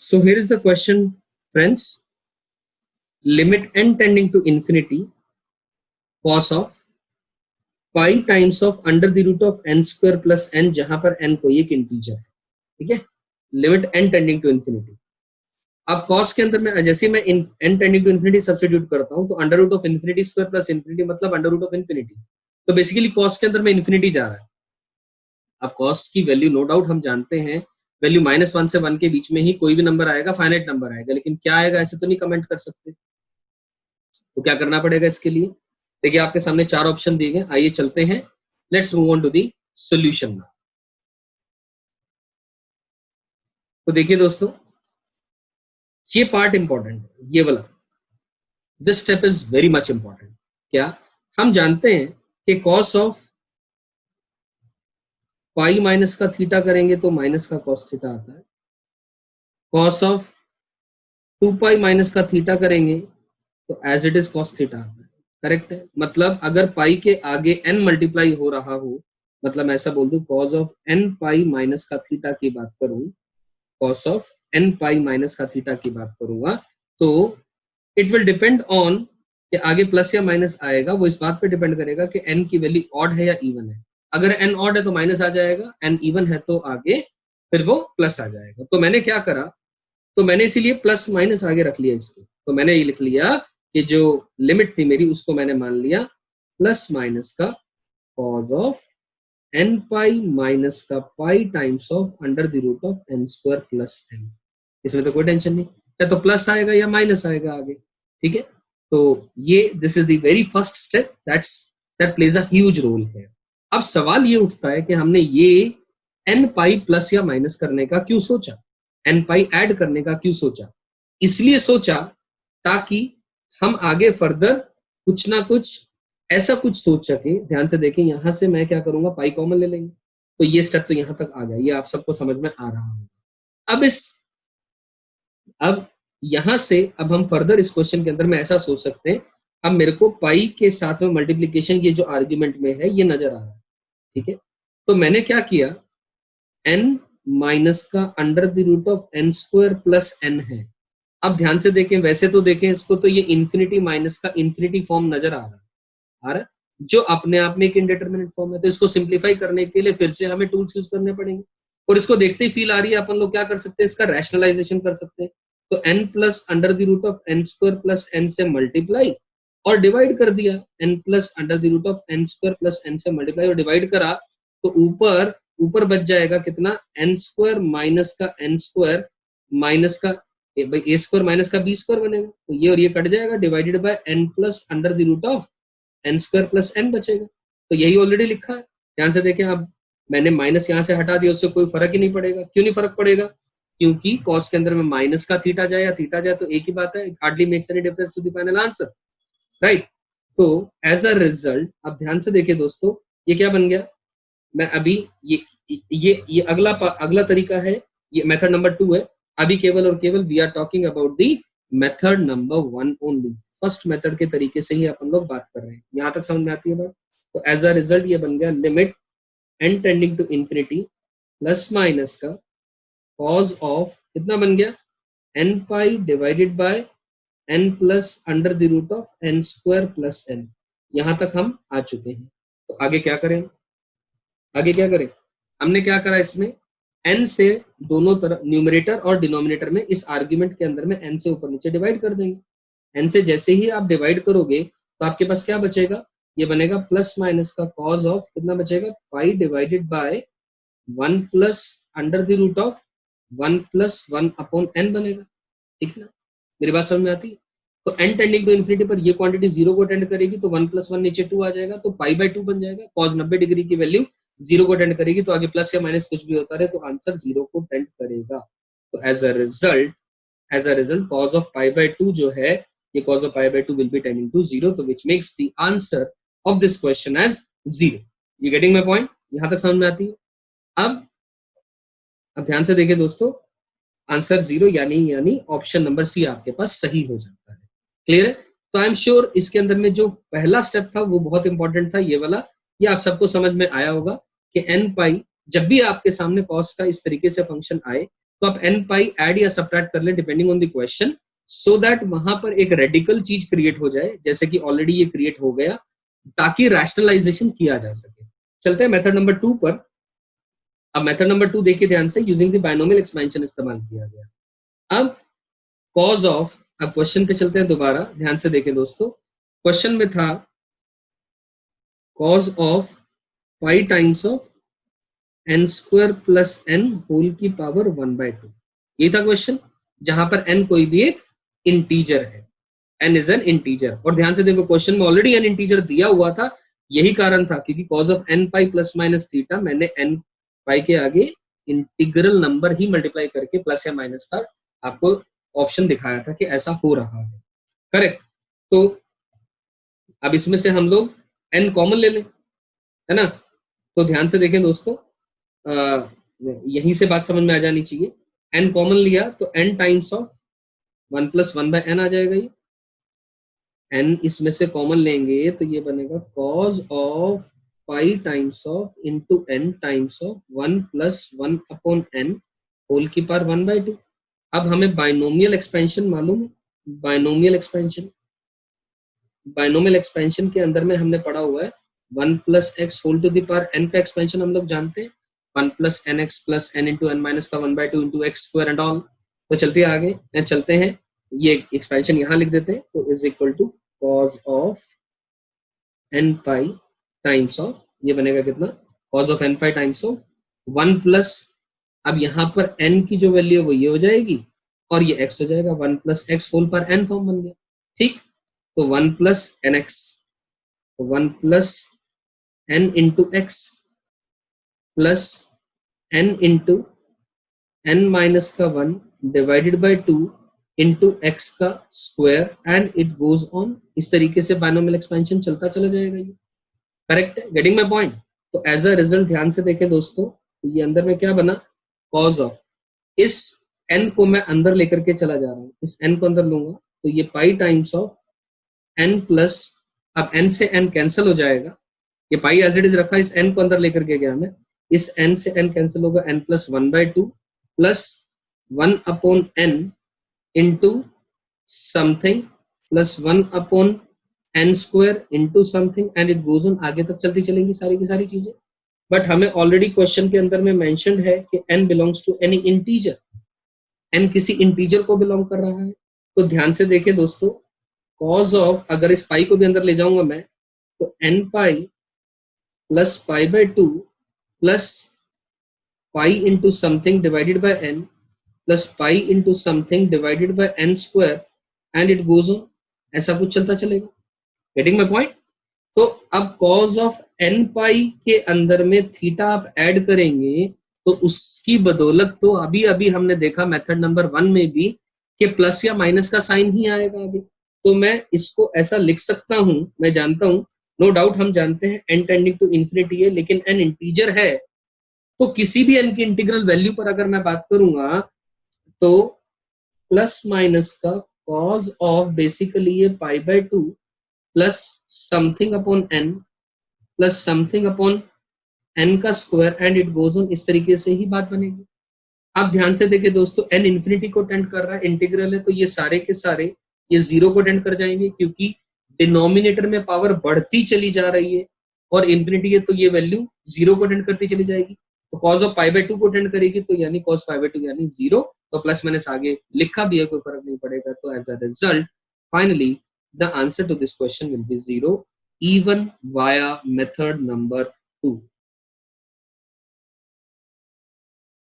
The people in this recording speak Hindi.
So here is the question, friends. Limit n tending to infinity cos of pi times of under the root of n square plus n, जहां पर n कोई एक इंटीजर है, ठीक है। Limit n tending to infinity. अब कॉस के अंदर में जैसे मैं n tending to infinity substitute करता हूं तो under root of infinity square plus infinity मतलब अंडर रूट ऑफ इन्फिनिटी। तो बेसिकली कॉस के अंदर में इन्फिनिटी जा रहा है। अब कॉस की वैल्यू नो डाउट हम जानते हैं, वैल्यू -1 से 1 के बीच में ही कोई भी नंबर आएगा, फाइनाइट नंबर आएगा, लेकिन क्या आएगा ऐसे तो नहीं कमेंट कर सकते। तो क्या करना पड़ेगा इसके लिए? देखिए आपके सामने 4 ऑप्शन दिए गए, आइए चलते हैं। Let's move on to the solution now. तो देखिए दोस्तों, ये पार्ट इंपॉर्टेंट है, ये वाला, this step is very much important. क्या हम जानते हैं कि कॉस ऑफ पाई माइनस का थीटा करेंगे तो माइनस का कॉस थीटा आता है। कॉस ऑफ 2 पाई माइनस का थीटा करेंगे तो as it is cos theta आता है। करेक्ट है। मतलब अगर पाई के आगे n मल्टीप्लाई हो रहा हो, मतलब मैं ऐसा बोल दूं cos of n pi minus का थीटा की बात करूं, cos of n pi minus का थीटा की बात करूंगा, तो इट विल डिपेंड ऑन कि आगे प्लस या माइनस आएगा, वो इस बात पे डिपेंड करेगा कि n की वैल्यू ऑड है या इवन है। अगर n ऑड है तो माइनस आ जाएगा, n इवन है तो आगे फिर वो प्लस आ जाएगा। तो मैंने क्या करा, तो मैंने इसीलिए प्लस माइनस आगे रख लिया इसके। तो मैंने ये लिख लिया कि जो लिमिट थी मेरी उसको मैंने मान लिया प्लस माइनस का cos of n pi minus का pi times of under the root of n square plus n। इसमें तो कोई टेंशन नहीं, या तो प्लस आएगा या माइनस आएगा आगे, ठीक है। तो ये this is the very first step that plays a huge role है। अब सवाल ये उठता है कि हमने ये n पाई प्लस या माइनस करने का क्यों सोचा, n पाई ऐड करने का क्यों सोचा? इसलिए सोचा ताकि हम आगे फर्दर कुछ ना कुछ ऐसा कुछ सोच सके। ध्यान से देखें, यहां से मैं क्या करूंगा, पाई कॉमन ले लेंगे, तो ये स्टेप तो यहां तक आ गया, ये आप सबको समझ में आ रहा होगा। अब यहां से अब हम फर्दर इस क्वेश्चन के अंदर में ऐसा सोच सकते हैं, अब मेरे को पाई के साथ में मल्टीप्लीकेशन ये जो आर्ग्यूमेंट में है ये नजर आ रहा है, ठीक है। तो मैंने क्या किया, n माइनस का under the root of n square plus n है। अब ध्यान से देखें, वैसे तो देखें इसको तो ये इंफिनिटी माइनस का इंफिनिटी फॉर्म नजर आ रहा है, जो अपने आप में एक इंडिटरमिनेट फॉर्म है। तो इसको सिंप्लीफाई करने के लिए फिर से हमें टूल्स यूज करने पड़ेंगे, और इसको देखते ही फील आ रही है, अपन लोग क्या कर सकते हैं, इसका रैशनलाइजेशन कर सकते हैं। तो n plus under the root of n square plus n से मल्टीप्लाई और डिवाइड कर दिया, n plus under the root of n square plus n से मल्टीप्लाई और डिवाइड करा, तो ऊपर बच जाएगा कितना, n स्क्वायर माइनस का n स्क्वायर माइनस का ए स्क्वायर माइनस का बी स्क्वायर बनेगा। तो ये और ये कट जाएगा, divided by n plus under the root of n square plus n बचेगा। तो यही ऑलरेडी लिखा है, ध्यान से देखें। अब मैंने माइनस यहाँ से हटा दिया, उससे कोई फर्क ही नहीं पड़ेगा। क्यों नहीं फर्क पड़ेगा? क्योंकि कॉस के अंदर में माइनस का थीटा जाए या थीटा जाए तो एक ही बात है, hardly makes any difference to the final answer, right. तो एज अ रिजल्ट अब ध्यान से देखिए दोस्तों, ये क्या बन गया, मैं अभी ये अगला तरीका है, ये मेथड नंबर 2 है। अभी केवल और केवल we are talking about the method number 1 only. First method के तरीके से ही अपन लोग बात कर रहे हैं, यहां तक समझ में आती है बात। तो एज अ रिजल्ट ये बन गया limit n tending to infinity plus minus का कॉज ऑफ कितना बन गया, n pi divided by n plus under the root of n square plus n। यहां तक हम आ चुके हैं। तो आगे क्या करें, आगे क्या करें, हमने क्या करा इसमें, n से दोनों तरफ न्यूमरेटर और डिनोमिनेटर में इस आर्ग्यूमेंट के अंदर में n से ऊपर नीचे डिवाइड कर देंगे। n से जैसे ही आप डिवाइड करोगे तो आपके पास क्या बचेगा, ये बनेगा प्लस माइनस का कॉज ऑफ कितना बचेगा, pi divided by 1 plus under the root of 1 plus 1 upon n बनेगा, ठीक है ना। मेरी बात समझ में आती है? तो n टेंडिंग टू इन्फिनिटी पर ये क्वांटिटी 0 को टेंड करेगी, तो 1 प्लस 1 नीचे 2 आ जाएगा, तो पाई बाय 2 बन जाएगा। कॉज 90 डिग्री की वैल्यू 0 को टेंड करेगी, तो आगे प्लस या माइनस कुछ भी होता रहे तो आंसर 0 को टेंड करेगा। तो as a result cos of pi by 2 जो है, ये cos of pi by 2 will be tending to 0, तो which makes the answer of this question as 0। You getting my point? यहां तक समझ में आती है? अब ध्यान से देखिए दोस्तों, आंसर 0 यानी ऑप्शन नंबर सी आपके पास सही हो जाता है। क्लियर है? तो आई एम श्योर इसके अंदर में जो पहला स्टेप था वो बहुत इंपॉर्टेंट था, ये वाला। ये आप सबको समझ में आया होगा कि n पाई जब भी आपके सामने कॉस का इस तरीके से फंक्शन आए तो आप n पाई ऐड या सब्ट्रैक्ट कर ले depending on the question, so that वहां पर एक रेडिकल चीज क्रिएट हो जाए, जैसे कि ऑलरेडी ये क्रिएट हो गया, ताकि रैशनलाइजेशन किया जा सके। चलते हैं मेथड नंबर 2 पर। अब मेथड नंबर 2 देखिए ध्यान से, यूजिंग द बायनोमियल एक्सपेंशन इस्तेमाल किया गया। अब कॉज ऑफ, अब क्वेश्चन पे चलते हैं दोबारा, ध्यान से देखें दोस्तों। क्वेश्चन में था cos of pi times of n square plus n whole की पावर 1/2, ये था क्वेश्चन, जहां पर n कोई भी एक इंटीजर है, n इज एन इंटीजर। और ध्यान से देखो क्वेश्चन में ऑलरेडी n इंटीजर दिया हुआ था, यही कारण था, क्योंकि cause of n pi plus minus theta, मैंने n पाई के आगे इंटीग्रल नंबर ही मल्टीप्लाई करके प्लस या माइनस का आपको ऑप्शन दिखाया था कि ऐसा हो रहा है, करेक्ट। तो अब इसमें से हम लोग n कॉमन ले लें, है ना। तो ध्यान से देखें दोस्तों, यहीं से बात समझ में आ जानी चाहिए। n कॉमन लिया तो n times of 1 plus 1/n आ जाएगा, ये n इसमें से कॉमन लेंगे तो ये बनेगा cos of pi times of into n times of 1 plus 1 upon n whole की पावर 1/2। अब हमें बाइनोमियल एक्सपेंशन मालूम है, बाइनोमियल एक्सपेंशन, बाइनोमियल एक्सपेंशन के अंदर में हमने पढ़ा हुआ है 1 plus x whole to the power n का एक्सपेंशन हम लोग जानते हैं, 1 plus n x plus n into n minus का 1/2 into x square and all. तो चलते आगे, चलते हैं, ये एक्सपेंशन यहाँ लिख देते हैं, तो is equal to cos of n pi times of, ये बनेगा कितना, cos of n pi times of 1 plus, अब यहाँ पर n की जो वैल्यू है वो ये हो जाएगी और ये x हो जाएगा, 1 प्लस एक्स होल पर n फॉर्म बन गया, ठीक। तो 1 plus n x, 1 plus n into x plus n into n minus का 1 डिवाइडेड बाई 2 इंटू एक्स का square and it goes on. इस तरीके से बाइनोमियल एक्सपेंशन चलता चला जाएगा, ये करेक्ट है, गेटिंग माई पॉइंट। तो एज अ रिजल्ट ध्यान से देखें दोस्तों, तो ये अंदर में क्या बना, कॉज ऑफ, इस n को मैं अंदर लेकर के चला जा रहा हूँ, इस n को अंदर लूंगा तो ये पाई टाइम्स ऑफ n प्लस, अब n से n कैंसिल हो जाएगा, ये पाई एज इट इज रखा, इस n को अंदर लेकर के गया मैं, इस n से n कैंसिल होगा, n plus 1/2 plus 1 upon n into something plus 1 upon n square into something and it goes on, आगे तक चलती चलेंगी सारी की सारी चीजें। बट हमें ऑलरेडी क्वेश्चन के अंदर में मेंशन्ड है कि n belongs to any integer, n किसी इंटीजर को बिलोंग कर रहा है। तो ध्यान से देखिए दोस्तों, कॉज ऑफ, अगर इस पाई को भी अंदर ले जाऊंगा मैं, तो n पाई प्लस पाई/2 plus pi into something divided by n plus pi into something divided by n square and it goes on, ऐसा कुछ चलता चलेगा, गेटिंग माय पॉइंट। तो अब कॉज ऑफ n पाई के अंदर में थीटा आप ऐड करेंगे तो उसकी बदौलत तो अभी अभी हमने देखा मेथड नंबर 1 में भी कि प्लस या माइनस का साइन ही आएगा आगे। तो मैं इसको ऐसा लिख सकता हूं, मैं जानता हूं, नो डाउट हम जानते हैं n टेंडिंग टू इंफिनिटी है, लेकिन n इंटीजर है, तो किसी भी n की इंटीग्रल वैल्यू पर अगर मैं बात करूंगा तो प्लस माइनस का कॉज ऑफ बेसिकली ये पाई/2 plus something upon n plus something upon n का square and it goes on, इस तरीके से ही बात बनेगी। अब ध्यान से देखिए दोस्तों, n इंफिनिटी को टेंड कर रहा है, इंटीग्रल है, तो ये सारे के सारे ये 0 को टेंड कर जाएंगे, क्योंकि डिनोमिनेटर में पावर बढ़ती चली जा रही है और इंफिनिटी है तो ये वैल्यू 0 को टेंड करती चली जाएगी। तो कॉज ऑफ पाई/2 को टेंड करेगी, तो यानी कॉस पाई/2 यानी 0, तो प्लस माइनस आगे लिखा भी है, कोई फर्क नहीं पड़ेगा। तो as a result finally the answer to this question will be 0 even via method number 2।